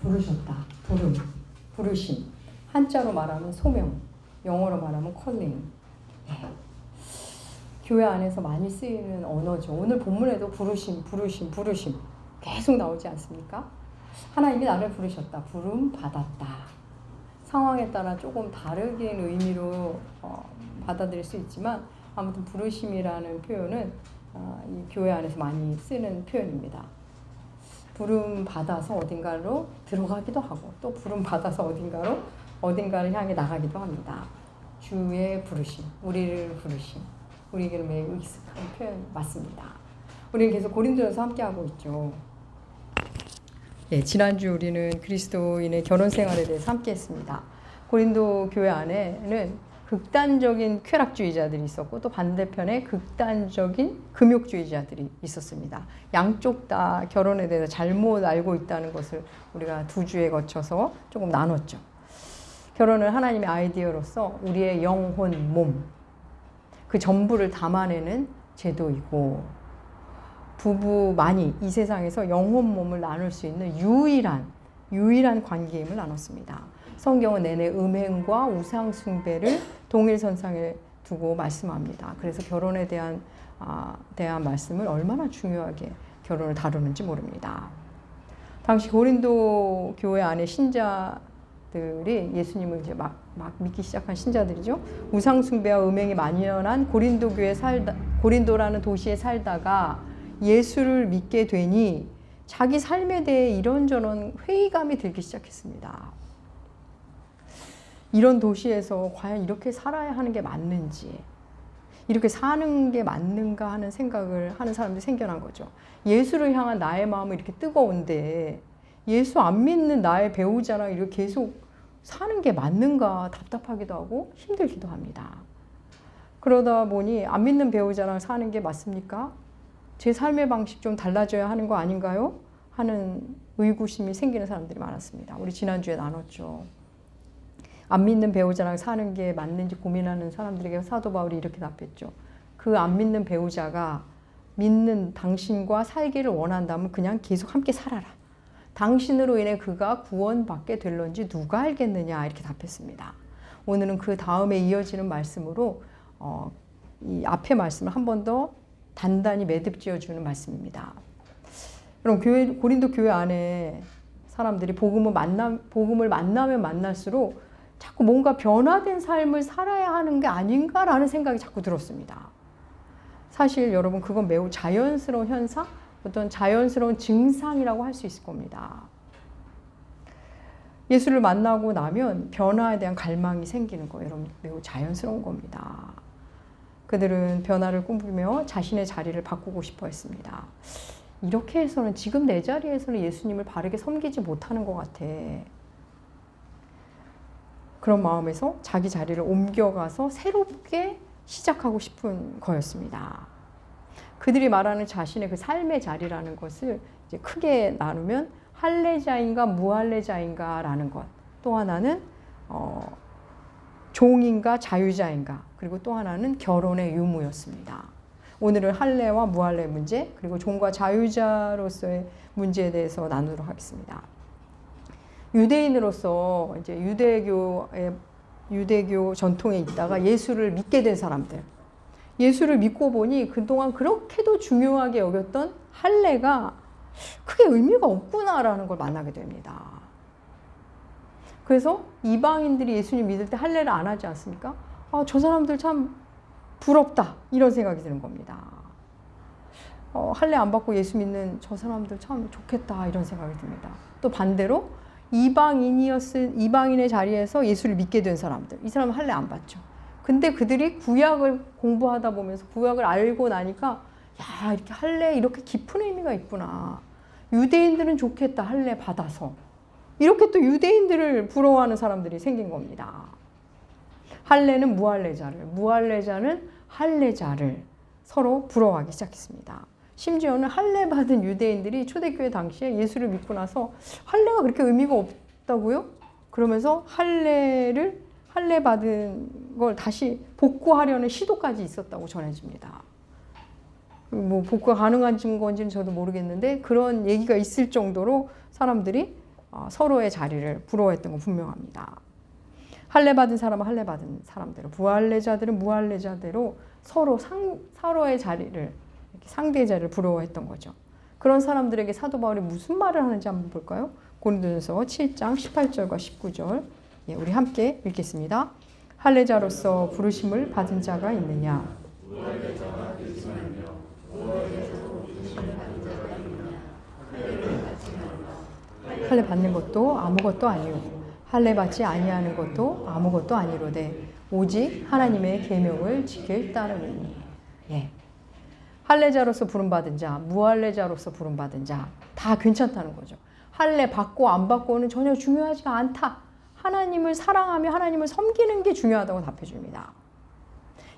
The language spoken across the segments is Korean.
부르셨다. 부름, 부르심. 한자로 말하면 소명, 영어로 말하면 컬링. 네. 교회 안에서 많이 쓰이는 언어죠. 오늘 본문에도 부르심, 부르심, 부르심 계속 나오지 않습니까? 하나님이 나를 부르셨다. 부름 받았다. 상황에 따라 조금 다르게 의미로 받아들일 수 있지만 아무튼 부르심이라는 표현은 이 교회 안에서 많이 쓰는 표현입니다. 부름 받아서 어딘가로 들어가기도 하고 또 부름 받아서 어딘가를 향해 나가기도 합니다. 주의 부르심, 우리를 부르심, 우리에게는 매우 익숙한 표현 맞습니다. 우리는 계속 고린도전서 함께하고 있죠. 예, 지난주 우리는 그리스도인의 결혼 생활에 대해서 함께했습니다. 고린도 교회 안에는 극단적인 쾌락주의자들이 있었고 또 반대편에 극단적인 금욕주의자들이 있었습니다. 양쪽 다 결혼에 대해서 잘못 알고 있다는 것을 우리가 2주에 거쳐서 조금 나눴죠. 결혼은 하나님의 아이디어로서 우리의 영혼, 몸, 그 전부를 담아내는 제도이고 부부만이 이 세상에서 영혼, 몸을 나눌 수 있는 유일한 관계임을 나눴습니다. 성경은 내내 음행과 우상 숭배를 동일선상에 두고 말씀합니다. 그래서 결혼에 대한 말씀을 얼마나 중요하게 결혼을 다루는지 모릅니다. 당시 고린도 교회 안에 신자들이 예수님을 이제 막 믿기 시작한 신자들이죠. 우상 숭배와 음행이 만연한 고린도라는 도시에 살다가 예수를 믿게 되니 자기 삶에 대해 이런저런 회의감이 들기 시작했습니다. 이런 도시에서 과연 이렇게 살아야 하는 게 맞는지, 이렇게 사는 게 맞는가 하는 생각을 하는 사람들이 생겨난 거죠. 예수를 향한 나의 마음은 이렇게 뜨거운데 예수 안 믿는 나의 배우자랑 이렇게 계속 사는 게 맞는가 답답하기도 하고 힘들기도 합니다. 그러다 보니 안 믿는 배우자랑 사는 게 맞습니까? 제 삶의 방식 좀 달라져야 하는 거 아닌가요? 하는 의구심이 생기는 사람들이 많았습니다. 우리 지난주에 나눴죠. 안 믿는 배우자랑 사는 게 맞는지 고민하는 사람들에게 사도 바울이 이렇게 답했죠. 그 안 믿는 배우자가 믿는 당신과 살기를 원한다면 그냥 계속 함께 살아라. 당신으로 인해 그가 구원받게 될런지 누가 알겠느냐 이렇게 답했습니다. 오늘은 그 다음에 이어지는 말씀으로 이 앞의 말씀을 한 번 더 단단히 매듭지어주는 말씀입니다. 그럼 고린도 교회 안에 사람들이 복음을 만나면 만날수록 자꾸 뭔가 변화된 삶을 살아야 하는 게 아닌가라는 생각이 자꾸 들었습니다. 사실 여러분 그건 매우 자연스러운 현상, 어떤 자연스러운 증상이라고 할 수 있을 겁니다. 예수를 만나고 나면 변화에 대한 갈망이 생기는 거예요. 여러분 매우 자연스러운 겁니다. 그들은 변화를 꿈꾸며 자신의 자리를 바꾸고 싶어 했습니다. 이렇게 해서는 지금 내 자리에서는 예수님을 바르게 섬기지 못하는 것 같아. 그런 마음에서 자기 자리를 옮겨가서 새롭게 시작하고 싶은 거였습니다. 그들이 말하는 자신의 그 삶의 자리라는 것을 이제 크게 나누면 할례자인가 무할례자인가라는 것, 또 하나는 종인가 자유자인가, 그리고 또 하나는 결혼의 유무였습니다. 오늘은 할례와 무할례 문제, 그리고 종과 자유자로서의 문제에 대해서 나누도록 하겠습니다. 유대인으로서 이제 유대교 전통에 있다가 예수를 믿게 된 사람들, 예수를 믿고 보니 그동안 그렇게도 중요하게 여겼던 할례가 크게 의미가 없구나라는 걸 만나게 됩니다. 그래서 이방인들이 예수님 믿을 때 할례를 안 하지 않습니까? 저 사람들 참 부럽다 이런 생각이 드는 겁니다. 할례 안 받고 예수 믿는 저 사람들 참 좋겠다 이런 생각이 듭니다. 또 반대로 이방인의 자리에서 예수를 믿게 된 사람들, 이 사람은 할례 안 받죠. 근데 그들이 구약을 공부하다 보면서 구약을 알고 나니까 야, 이렇게 할례 이렇게 깊은 의미가 있구나. 유대인들은 좋겠다 할례 받아서. 이렇게 또 유대인들을 부러워하는 사람들이 생긴 겁니다. 할례는 무할례자를, 무할례자는 할례자를 서로 부러워하기 시작했습니다. 심지어는 할례 받은 유대인들이 초대교회 당시에 예수를 믿고 나서 할례가 그렇게 의미가 없다고요? 그러면서 할례 받은 걸 다시 복구하려는 시도까지 있었다고 전해집니다. 뭐 복구가 가능한 건지는 저도 모르겠는데 그런 얘기가 있을 정도로 사람들이 서로의 자리를 부러워했던 건 분명합니다. 할례 받은 사람은 할례 받은 사람대로, 무할례자들은 무할례자대로 서로의 자리를, 이렇게 상대의 자리를 부러워했던 거죠. 그런 사람들에게 사도 바울이 무슨 말을 하는지 한번 볼까요? 고린도전서 7장 18절과 19절. 예, 우리 함께 읽겠습니다. 할례자로서 부르심을 받은 자가 있느냐? 할례 받는 것도 아무것도 아니오. 할례 받지 아니하는 것도 아무것도 아니로되 오직 하나님의 계명을 지킬 따름이니. 예. 할례자로서 부름받은 자, 무할례자로서 부름받은 자 다 괜찮다는 거죠. 할례 받고 안 받고는 전혀 중요하지가 않다. 하나님을 사랑하며 하나님을 섬기는 게 중요하다고 답해 줍니다.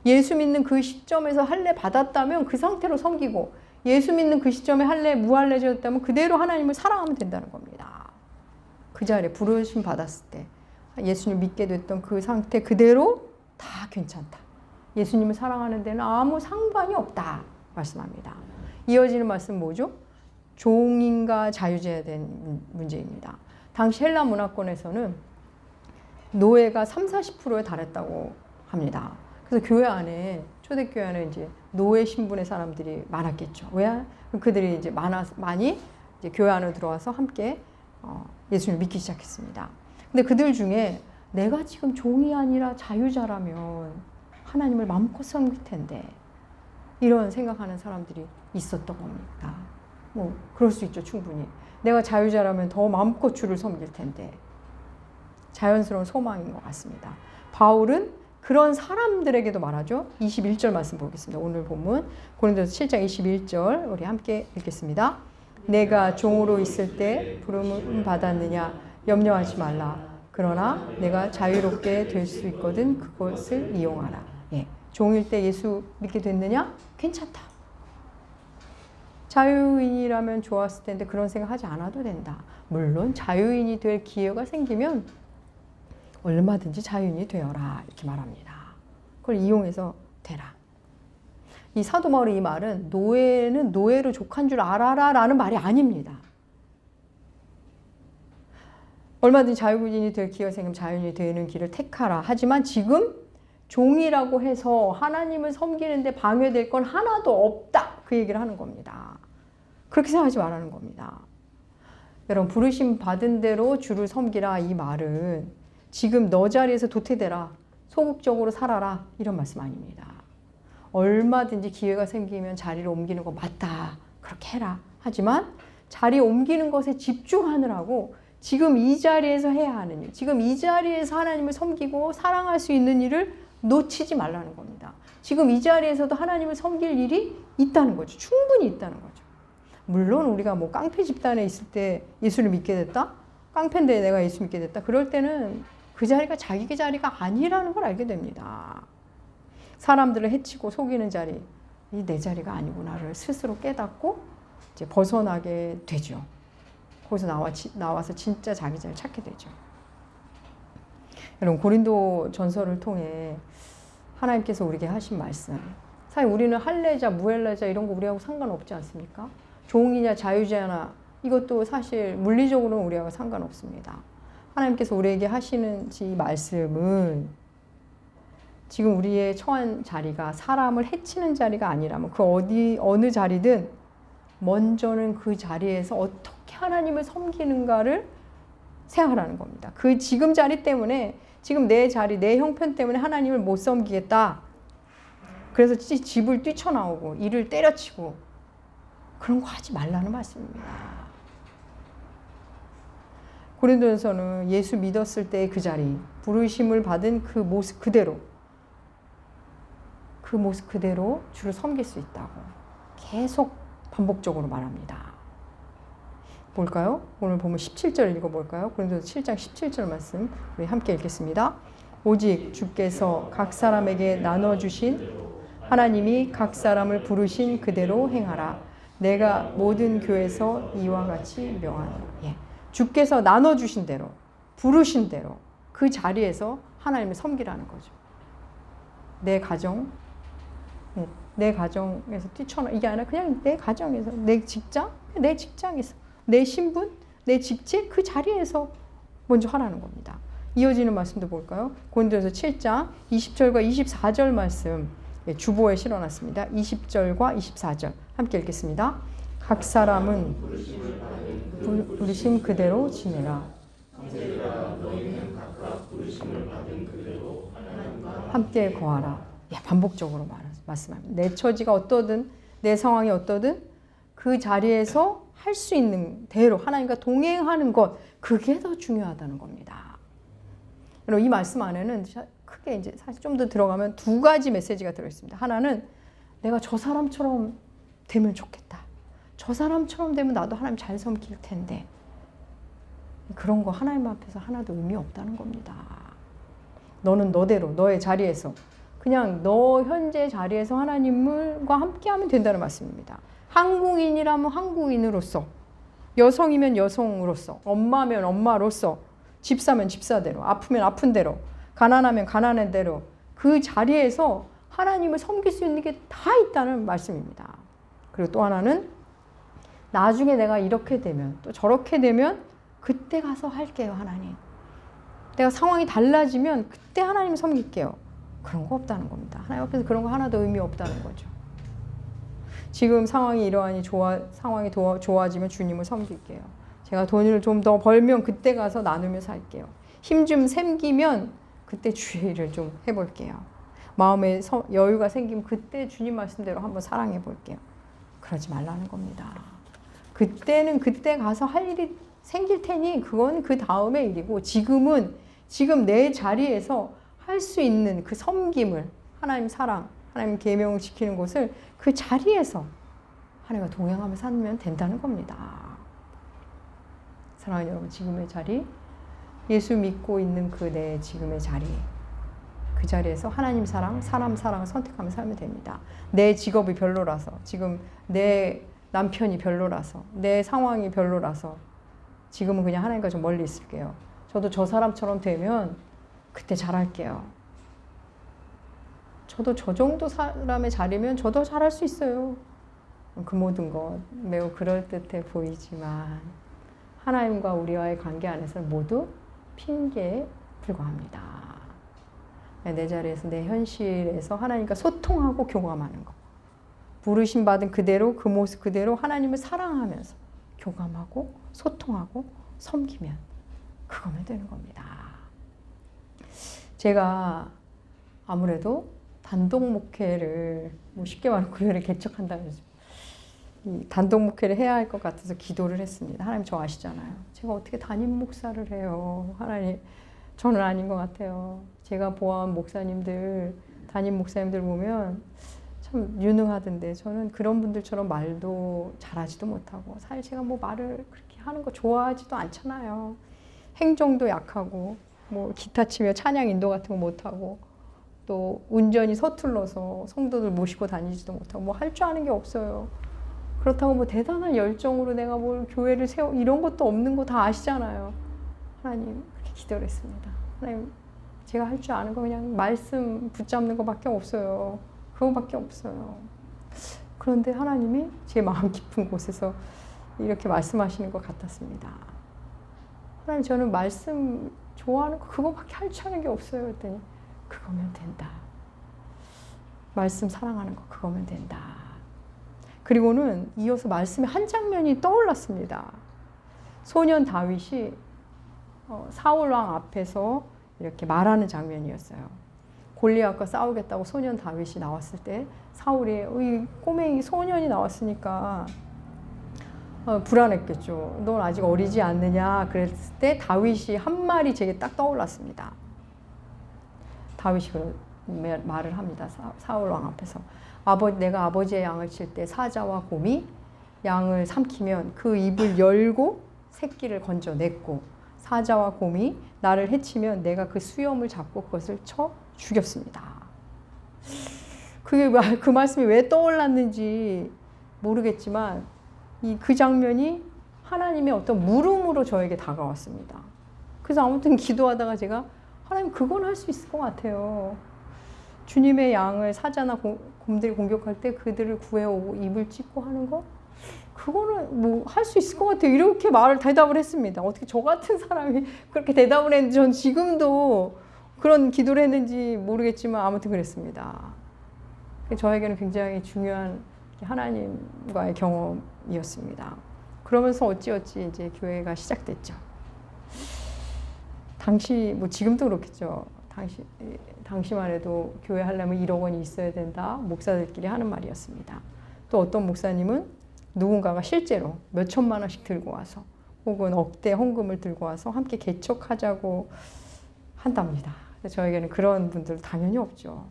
예수 믿는 그 시점에서 할례 받았다면 그 상태로 섬기고, 예수 믿는 그 시점에 할례 무할례자였다면 그대로 하나님을 사랑하면 된다는 겁니다. 그 자리에 부르심 받았을 때 예수님 믿게 됐던 그 상태 그대로 다 괜찮다. 예수님을 사랑하는 데는 아무 상관이 없다 말씀합니다. 이어지는 말씀 뭐죠? 종인과 자유제에 대한 문제입니다. 당시 헬라 문화권에서는 노예가 30-40%에 달했다고 합니다. 그래서 교회 안에, 초대교회 안에 이제 노예 신분의 사람들이 많았겠죠. 왜? 그들이 이제 많이 이제 교회 안으로 들어와서 함께 예수님을 믿기 시작했습니다. 근데 그들 중에 내가 지금 종이 아니라 자유자라면 하나님을 마음껏 섬길 텐데, 이런 생각하는 사람들이 있었던 겁니다. 뭐 그럴 수 있죠, 충분히. 내가 자유자라면 더 마음껏 주를 섬길 텐데. 자연스러운 소망인 것 같습니다. 바울은 그런 사람들에게도 말하죠. 21절 말씀 보겠습니다. 오늘 본문 고린도서 7장 21절 우리 함께 읽겠습니다. 내가 종으로 있을 때 부름을 받았느냐 염려하지 말라. 그러나 내가 자유롭게 될 수 있거든 그것을 이용하라. 예. 종일 때 예수 믿게 됐느냐? 괜찮다. 자유인이라면 좋았을 텐데 그런 생각하지 않아도 된다. 물론 자유인이 될 기회가 생기면 얼마든지 자유인이 되어라 이렇게 말합니다. 그걸 이용해서 되라. 이 사도 바울의 이 말은 노예는 노예로 족한 줄 알아라 라는 말이 아닙니다. 얼마든지 자유인이 될 기회가 생기면 자유인이 되는 길을 택하라. 하지만 지금 종이라고 해서 하나님을 섬기는데 방해될 건 하나도 없다. 그 얘기를 하는 겁니다. 그렇게 생각하지 말라는 겁니다. 여러분, 부르심 받은 대로 주를 섬기라 이 말은 지금 너 자리에서 도태되라, 소극적으로 살아라 이런 말씀 아닙니다. 얼마든지 기회가 생기면 자리를 옮기는 거 맞다. 그렇게 해라. 하지만 자리 옮기는 것에 집중하느라고 지금 이 자리에서 해야 하는 일, 지금 이 자리에서 하나님을 섬기고 사랑할 수 있는 일을 놓치지 말라는 겁니다. 지금 이 자리에서도 하나님을 섬길 일이 있다는 거죠. 충분히 있다는 거죠. 물론 우리가 뭐 깡패 집단에 있을 때 예수를 믿게 됐다? 깡패인데 내가 예수 믿게 됐다? 그럴 때는 그 자리가 자기 자리가 아니라는 걸 알게 됩니다. 사람들을 해치고 속이는 자리, 이 내 자리가 아니구나를 스스로 깨닫고 이제 벗어나게 되죠. 거기서 나와서 진짜 자기 자리를 찾게 되죠. 여러분, 고린도 전서를 통해 하나님께서 우리에게 하신 말씀, 사실 우리는 할례자, 무할례자 이런 거 우리하고 상관없지 않습니까? 종이냐 자유자냐 이것도 사실 물리적으로는 우리하고 상관없습니다. 하나님께서 우리에게 하시는 이 말씀은 지금 우리의 처한 자리가 사람을 해치는 자리가 아니라면 그 어느 자리든 먼저는 그 자리에서 어떻게 하나님을 섬기는가를 생각하라는 겁니다. 그 지금 자리 때문에, 지금 내 자리, 내 형편 때문에 하나님을 못 섬기겠다. 그래서 집을 뛰쳐나오고 일을 때려치고 그런 거 하지 말라는 말씀입니다. 고린도전서는 예수 믿었을 때의 그 자리, 부르심을 받은 그 모습 그대로, 그 모습 그대로 주를 섬길 수 있다고 계속 반복적으로 말합니다. 볼까요? 오늘 보면 17절 읽어볼까요? 고린도서 7장 17절 말씀 우리 함께 읽겠습니다. 오직 주께서 각 사람에게 나눠주신 하나님이 각 사람을 부르신 그대로 행하라. 내가 모든 교회에서 이와 같이 명하노라. 예. 주께서 나눠주신 대로, 부르신 대로 그 자리에서 하나님을 섬기라는 거죠. 내 가정, 내 가정에서 뛰쳐나, 이게 아니라 그냥 내 가정에서, 내 직장, 내 직장에서, 내 신분, 내 직책 그 자리에서 먼저 하라는 겁니다. 이어지는 말씀도 볼까요? 고린도전서 7장 20절과 24절 말씀 주보에 실어놨습니다. 20절과 24절 함께 읽겠습니다. 각 사람은 부르심 그대로 지내라. 함께 거하라. 반복적으로 말씀합니다. 내 처지가 어떠든 내 상황이 어떠든 그 자리에서 할 수 있는 대로 하나님과 동행하는 것, 그게 더 중요하다는 겁니다. 여러분, 이 말씀 안에는 크게 이제 사실 좀 더 들어가면 두 가지 메시지가 들어있습니다. 하나는 내가 저 사람처럼 되면 좋겠다. 저 사람처럼 되면 나도 하나님 잘 섬길 텐데. 그런 거 하나님 앞에서 하나도 의미 없다는 겁니다. 너는 너대로 너의 자리에서 그냥 너 현재 자리에서 하나님과 함께하면 된다는 말씀입니다. 한국인이라면 한국인으로서, 여성이면 여성으로서, 엄마면 엄마로서, 집사면 집사대로, 아프면 아픈 대로, 가난하면 가난한 대로 그 자리에서 하나님을 섬길 수 있는 게 다 있다는 말씀입니다. 그리고 또 하나는 나중에 내가 이렇게 되면 또 저렇게 되면 그때 가서 할게요, 하나님. 내가 상황이 달라지면 그때 하나님 섬길게요. 그런 거 없다는 겁니다. 하나님 앞에서 그런 거 하나도 의미 없다는 거죠. 지금 상황이 이러하니 상황이 좋아지면 주님을 섬길게요. 제가 돈을 좀 더 벌면 그때 가서 나누며 살게요. 힘 좀 생기면 그때 주의 일을 좀 해볼게요. 마음에 여유가 생기면 그때 주님 말씀대로 한번 사랑해 볼게요. 그러지 말라는 겁니다. 그때는 그때 가서 할 일이 생길 테니 그건 그 다음의 일이고, 지금 내 자리에서 할 수 있는 그 섬김을, 하나님 사랑, 하나님 계명을 지키는 것을 그 자리에서 하나님과 동행하며 살면 된다는 겁니다. 사랑하는 여러분, 지금의 자리, 예수 믿고 있는 그 내 지금의 자리, 그 자리에서 하나님 사랑, 사람 사랑을 선택하며 살면 됩니다. 내 직업이 별로라서, 지금 내 남편이 별로라서, 내 상황이 별로라서 지금은 그냥 하나님과 좀 멀리 있을게요. 저도 저 사람처럼 되면 그때 잘할게요. 저도 저 정도 사람의 자리면 저도 잘할 수 있어요. 그 모든 것 매우 그럴듯해 보이지만 하나님과 우리와의 관계 안에서는 모두 핑계에 불과합니다. 내 자리에서, 내 현실에서 하나님과 소통하고 교감하는 것, 부르심 받은 그대로, 그 모습 그대로 하나님을 사랑하면서 교감하고 소통하고 섬기면 그거면 되는 겁니다. 제가 아무래도 단독 목회를, 쉽게 말하면 교회를 개척한다고 해서 이 단독 목회를 해야 할 것 같아서 기도를 했습니다. 하나님 저 아시잖아요. 제가 어떻게 담임 목사를 해요. 하나님, 저는 아닌 것 같아요. 제가 보아한 목사님들, 담임 목사님들 보면 참 유능하던데 저는 그런 분들처럼 말도 잘하지도 못하고, 사실 제가 뭐 말을 그렇게 하는 거 좋아하지도 않잖아요. 행정도 약하고, 뭐 기타 치며 찬양 인도 같은 거 못하고, 또 운전이 서툴러서 성도들 모시고 다니지도 못하고, 뭐 할 줄 아는 게 없어요. 그렇다고 뭐 대단한 열정으로 내가 뭘 교회를 이런 것도 없는 거 다 아시잖아요. 하나님, 그렇게 기도를 했습니다. 하나님, 제가 할 줄 아는 거 그냥 말씀 붙잡는 거밖에 없어요. 그거밖에 없어요. 그런데 하나님이 제 마음 깊은 곳에서 이렇게 말씀하시는 것 같았습니다. 하나님, 저는 말씀 좋아하는 거 그거밖에 할 줄 아는 게 없어요. 그랬더니 그거면 된다. 말씀 사랑하는 거 그거면 된다. 그리고는 이어서 말씀의 한 장면이 떠올랐습니다. 소년 다윗이 사울 왕 앞에서 이렇게 말하는 장면이었어요. 골리앗과 싸우겠다고 소년 다윗이 나왔을 때 사울이 이 꼬맹이 소년이 나왔으니까 불안했겠죠. 넌 아직 어리지 않느냐 그랬을 때 다윗이 한 말이 제게 딱 떠올랐습니다. 다윗이 그런 말을 합니다. 사울 왕 앞에서. 내가 아버지의 양을 칠 때 사자와 곰이 양을 삼키면 그 입을 열고 새끼를 건져냈고, 사자와 곰이 나를 해치면 내가 그 수염을 잡고 그것을 쳐 죽였습니다. 그 말씀이 왜 떠올랐는지 모르겠지만 그 장면이 하나님의 어떤 물음으로 저에게 다가왔습니다. 그래서 아무튼 기도하다가 제가 하나님, 그건 할 수 있을 것 같아요. 주님의 양을 사자나 곰들이 공격할 때 그들을 구해오고 입을 찢고 하는 거, 그거는 뭐 할 수 있을 것 같아요. 이렇게 대답을 했습니다. 어떻게 저 같은 사람이 그렇게 대답을 했는지 전 지금도 그런 기도를 했는지 모르겠지만 아무튼 그랬습니다. 저에게는 굉장히 중요한 하나님과의 경험이었습니다. 그러면서 어찌어찌 이제 교회가 시작됐죠. 당시 뭐 지금도 그렇겠죠. 당시만 해도 교회 하려면 1억 원이 있어야 된다. 목사들끼리 하는 말이었습니다. 또 어떤 목사님은 누군가가 실제로 몇 천만 원씩 들고 와서 혹은 억대 헌금을 들고 와서 함께 개척하자고 한답니다. 저에게는 그런 분들 당연히 없죠.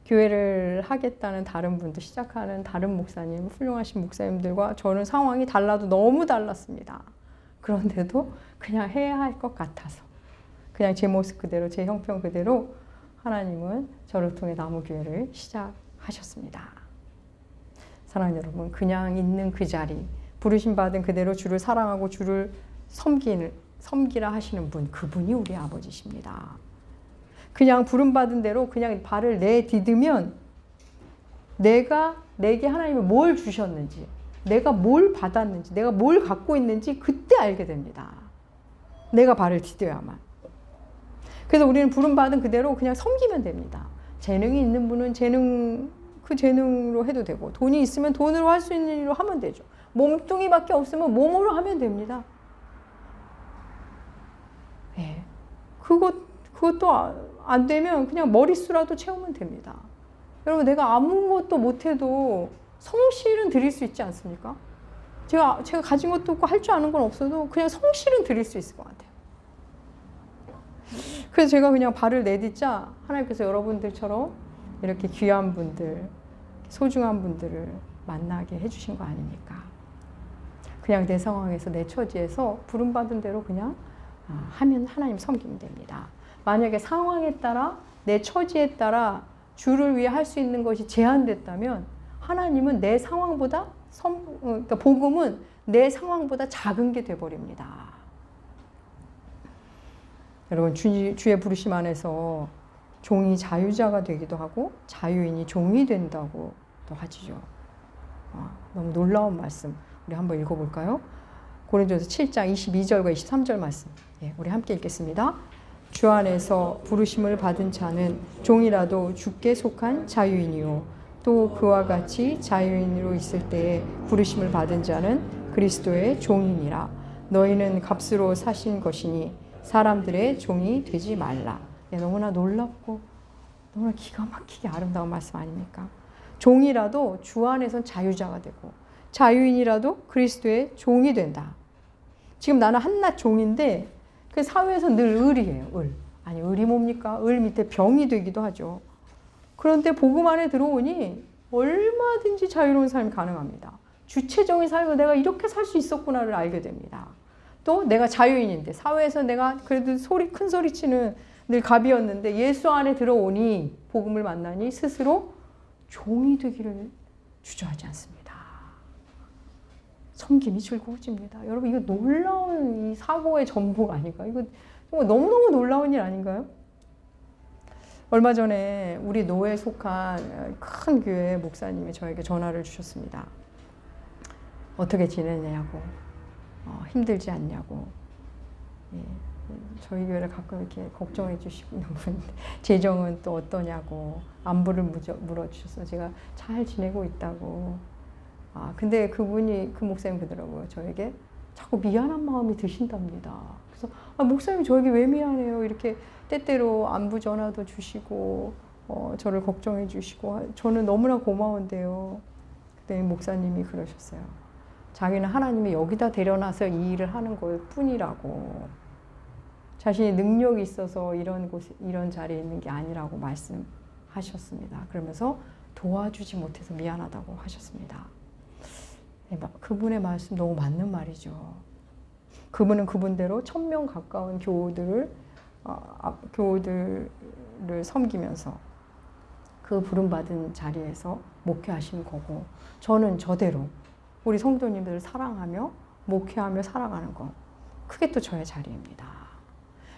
교회를 하겠다는 다른 분들, 시작하는 다른 목사님, 훌륭하신 목사님들과 저는 상황이 달라도 너무 달랐습니다. 그런데도 그냥 해야 할 것 같아서 그냥 제 모습 그대로, 제 형편 그대로 하나님은 저를 통해 나무교회를 시작하셨습니다. 사랑하는 여러분, 그냥 있는 그 자리, 부르심 받은 그대로 주를 사랑하고 주를 섬기라 하시는 분, 그분이 우리 아버지십니다. 그냥 부름받은 대로 그냥 발을 내디디면 내가 내게 하나님이 뭘 주셨는지, 내가 뭘 받았는지, 내가 뭘 갖고 있는지 그때 알게 됩니다. 내가 발을 디뎌야만. 그래서 우리는 부름받은 그대로 그냥 섬기면 됩니다. 재능이 있는 분은 그 재능으로 해도 되고, 돈이 있으면 돈으로 할 수 있는 일로 하면 되죠. 몸뚱이밖에 없으면 몸으로 하면 됩니다. 네. 그것도 안 되면 그냥 머릿수라도 채우면 됩니다. 여러분, 내가 아무것도 못해도 성실은 드릴 수 있지 않습니까? 제가 가진 것도 없고 할 줄 아는 건 없어도 그냥 성실은 드릴 수 있을 것 같아요. 그래서 제가 그냥 발을 내딛자 하나님께서 여러분들처럼 이렇게 귀한 분들, 소중한 분들을 만나게 해주신 거 아닙니까? 그냥 내 상황에서, 내 처지에서 부름받은 대로 그냥 하면 하나님 섬기면 됩니다. 만약에 상황에 따라, 내 처지에 따라 주를 위해 할 수 있는 것이 제한됐다면 하나님은 내 상황보다, 그러니까 복음은 내 상황보다 작은 게 돼버립니다. 여러분, 주의 부르심 안에서 종이 자유자가 되기도 하고 자유인이 종이 된다고도 하죠. 너무 놀라운 말씀. 우리 한번 읽어볼까요? 고린도서 7장 22절과 23절 말씀. 우리 함께 읽겠습니다. 주 안에서 부르심을 받은 자는 종이라도 주께 속한 자유인이요, 또 그와 같이 자유인으로 있을 때에 부르심을 받은 자는 그리스도의 종이니라. 너희는 값으로 사신 것이니 사람들의 종이 되지 말라. 너무나 놀랍고 너무나 기가 막히게 아름다운 말씀 아닙니까? 종이라도 주 안에선 자유자가 되고 자유인이라도 그리스도의 종이 된다. 지금 나는 한낱 종인데 그 사회에서 늘 을이에요. 을. 아니, 을이 뭡니까? 을 밑에 병이 되기도 하죠. 그런데 복음 안에 들어오니 얼마든지 자유로운 삶이 가능합니다. 주체적인 삶을 내가 이렇게 살 수 있었구나를 알게 됩니다. 또 내가 자유인인데 사회에서 내가 그래도 큰 소리치는 늘 갑이었는데 예수 안에 들어오니, 복음을 만나니 스스로 종이 되기를 주저하지 않습니다. 섬김이 즐거워집니다. 여러분, 이거 놀라운 이 사고의 전복 아닌가? 이거 너무너무 놀라운 일 아닌가요? 얼마 전에 우리 노회에 속한 큰 교회 목사님이 저에게 전화를 주셨습니다. 어떻게 지내냐고, 힘들지 않냐고. 저희 교회를 가끔 이렇게 걱정해 주시고 있는 분인데 재정은 또 어떠냐고 안부를 물어주셔서 제가 잘 지내고 있다고. 근데 그 목사님 그러더라고요. 저에게 자꾸 미안한 마음이 드신답니다. 그래서 목사님 저에게 왜 미안해요? 이렇게 때때로 안부 전화도 주시고 저를 걱정해 주시고 저는 너무나 고마운데요. 그때 목사님이 그러셨어요. 자기는 하나님이 여기다 데려놔서 이 일을 하는 걸 뿐이라고. 자신이 능력이 있어서 이런 자리에 있는 게 아니라고 말씀하셨습니다. 그러면서 도와주지 못해서 미안하다고 하셨습니다. 그분의 말씀 너무 맞는 말이죠. 그분은 그분대로 1000명 가까운 교우들을 섬기면서 그 부름받은 자리에서 목회하시는 거고, 저는 저대로 우리 성도님들을 사랑하며 목회하며 살아가는 것, 그게 또 저의 자리입니다.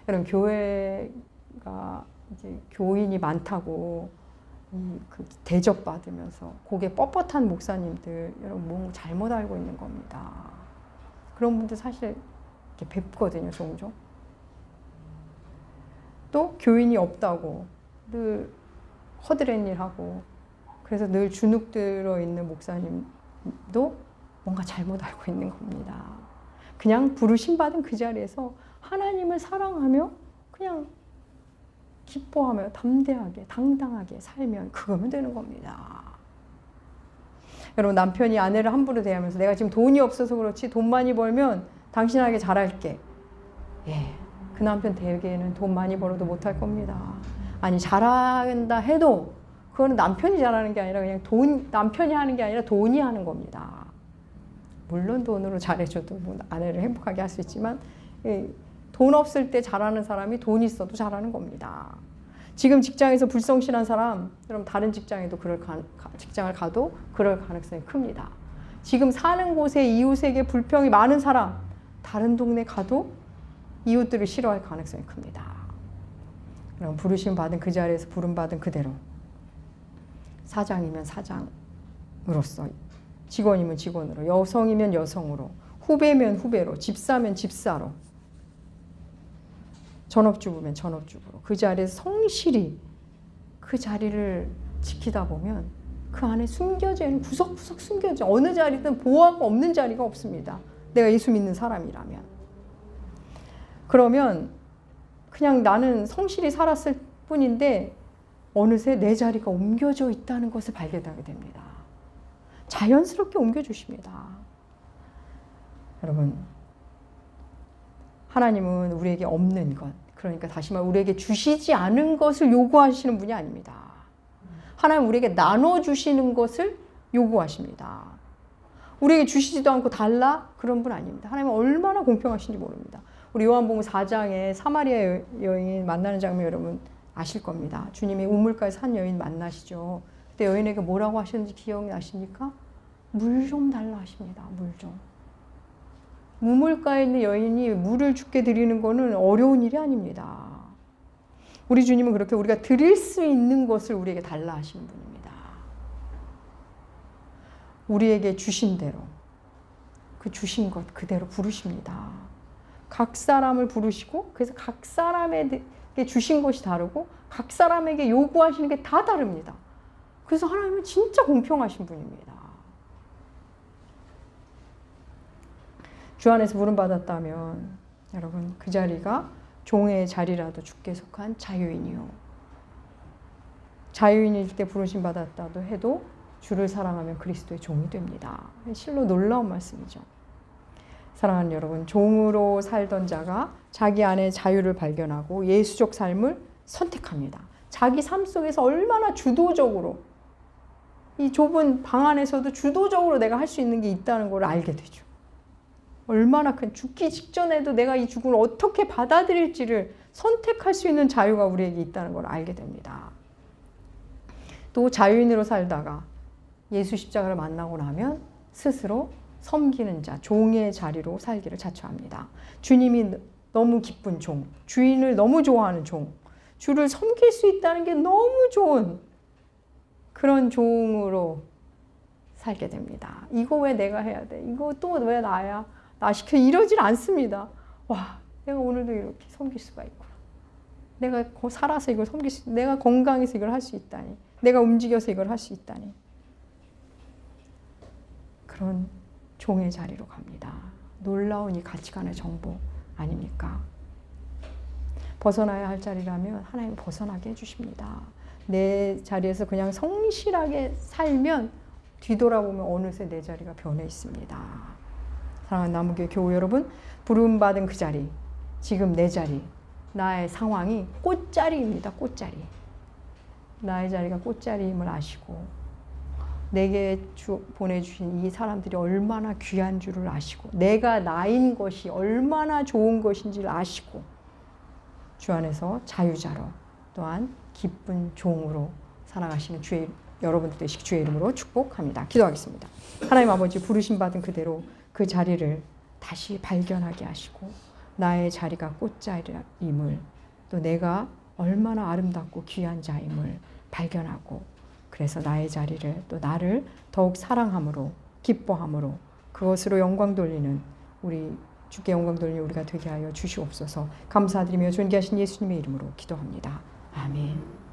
여러분, 교회가 이제 교인이 많다고 그 대접받으면서 고개 뻣뻣한 목사님들 여러분 뭔가 잘못 알고 있는 겁니다. 그런 분들 사실 이렇게 뵙거든요, 종종. 또 교인이 없다고 늘 허드렛 일하고 그래서 늘 주눅 들어 있는 목사님도 뭔가 잘못 알고 있는 겁니다. 그냥 부르심 받은 그 자리에서 하나님을 사랑하며 그냥 기뻐하며 담대하게 당당하게 살면 그거면 되는 겁니다. 여러분 남편이 아내를 함부로 대하면서 내가 지금 돈이 없어서 그렇지 돈 많이 벌면 당신에게 잘할게. 예, 그 남편 대개는 돈 많이 벌어도 못할 겁니다. 아니 잘한다 해도 그거는 남편이 잘하는 게 아니라 그냥 남편이 하는 게 아니라 돈이 하는 겁니다. 물론 돈으로 잘해줘도 뭐 아내를 행복하게 할 수 있지만 돈 없을 때 잘하는 사람이 돈 있어도 잘하는 겁니다. 지금 직장에서 불성실한 사람, 여러분 다른 직장에도 직장을 가도 그럴 가능성이 큽니다. 지금 사는 곳에 이웃에게 불평이 많은 사람, 다른 동네 가도 이웃들을 싫어할 가능성이 큽니다. 그럼 부르심 받은 그 자리에서 부름 받은 그대로 사장이면 사장으로서, 직원이면 직원으로, 여성이면 여성으로, 후배면 후배로, 집사면 집사로, 전업주부면 전업주부로 그 자리에서 성실히 그 자리를 지키다 보면 그 안에 숨겨져 있는 구석구석 숨겨져 어느 자리든 보호하고 없는 자리가 없습니다. 내가 예수 믿는 사람이라면. 그러면 그냥 나는 성실히 살았을 뿐인데 어느새 내 자리가 옮겨져 있다는 것을 발견하게 됩니다. 자연스럽게 옮겨주십니다. 여러분 하나님은 우리에게 없는 것, 그러니까 다시 말해 우리에게 주시지 않은 것을 요구하시는 분이 아닙니다. 하나님은 우리에게 나눠주시는 것을 요구하십니다. 우리에게 주시지도 않고 달라? 그런 분 아닙니다. 하나님은 얼마나 공평하신지 모릅니다. 우리 요한복음 4장에 사마리아 여인 만나는 장면 여러분 아실 겁니다. 주님이 우물가에서 한 여인 만나시죠. 그때 여인에게 뭐라고 하셨는지 기억나십니까? 물 좀 달라 하십니다. 물 좀. 우물가에 있는 여인이 물을 주께 드리는 것은 어려운 일이 아닙니다. 우리 주님은 그렇게 우리가 드릴 수 있는 것을 우리에게 달라 하시는 분입니다. 우리에게 주신 대로 그 주신 것 그대로 부르십니다. 각 사람을 부르시고 그래서 각 사람에게 주신 것이 다르고 각 사람에게 요구하시는 게 다 다릅니다. 그래서 하나님은 진짜 공평하신 분입니다. 주 안에서 부름받았다면 여러분 그 자리가 종의 자리라도 주께 속한 자유인이요. 자유인일 때 부르심 받았다도 해도 주를 사랑하면 그리스도의 종이 됩니다. 실로 놀라운 말씀이죠. 사랑하는 여러분, 종으로 살던 자가 자기 안에 자유를 발견하고 예수적 삶을 선택합니다. 자기 삶 속에서 얼마나 주도적으로 이 좁은 방 안에서도 주도적으로 내가 할 수 있는 게 있다는 걸 알게 되죠. 얼마나 큰 죽기 직전에도 내가 이 죽음을 어떻게 받아들일지를 선택할 수 있는 자유가 우리에게 있다는 걸 알게 됩니다. 또 자유인으로 살다가 예수 십자가를 만나고 나면 스스로 섬기는 자, 종의 자리로 살기를 자처합니다. 주님이 너무 기쁜 종, 주인을 너무 좋아하는 종, 주를 섬길 수 있다는 게 너무 좋은 그런 종으로 살게 됩니다. 이거 왜 내가 해야 돼? 이거 또 왜 나야? 나 시켜 이러질 않습니다. 와, 내가 오늘도 이렇게 섬길 수가 있구나. 내가 살아서 이걸 섬길 수, 내가 건강해서 이걸 할 수 있다니. 내가 움직여서 이걸 할 수 있다니. 그런 종의 자리로 갑니다. 놀라운 이 가치관의 정보 아닙니까? 벗어나야 할 자리라면 하나님 벗어나게 해주십니다. 내 자리에서 그냥 성실하게 살면 뒤돌아보면 어느새 내 자리가 변해 있습니다. 사랑하는 나무교회 교우 여러분, 부름받은 그 자리, 지금 내 자리, 나의 상황이 꽃자리입니다. 꽃자리. 나의 자리가 꽃자리임을 아시고 내게 보내주신 이 사람들이 얼마나 귀한 줄을 아시고 내가 나인 것이 얼마나 좋은 것인지를 아시고 주 안에서 자유자로 또한 기쁜 종으로 살아가시는 여러분들 되시기 주의 이름으로 축복합니다. 기도하겠습니다. 하나님 아버지 부르심 받은 그대로 그 자리를 다시 발견하게 하시고 나의 자리가 꽃자리임을 또 내가 얼마나 아름답고 귀한 자임을 발견하고 그래서 나의 자리를 또 나를 더욱 사랑함으로 기뻐함으로 그것으로 영광 돌리는 우리 주께 영광 돌리는 우리가 되게 하여 주시옵소서. 감사드리며 존귀하신 예수님의 이름으로 기도합니다. 아멘.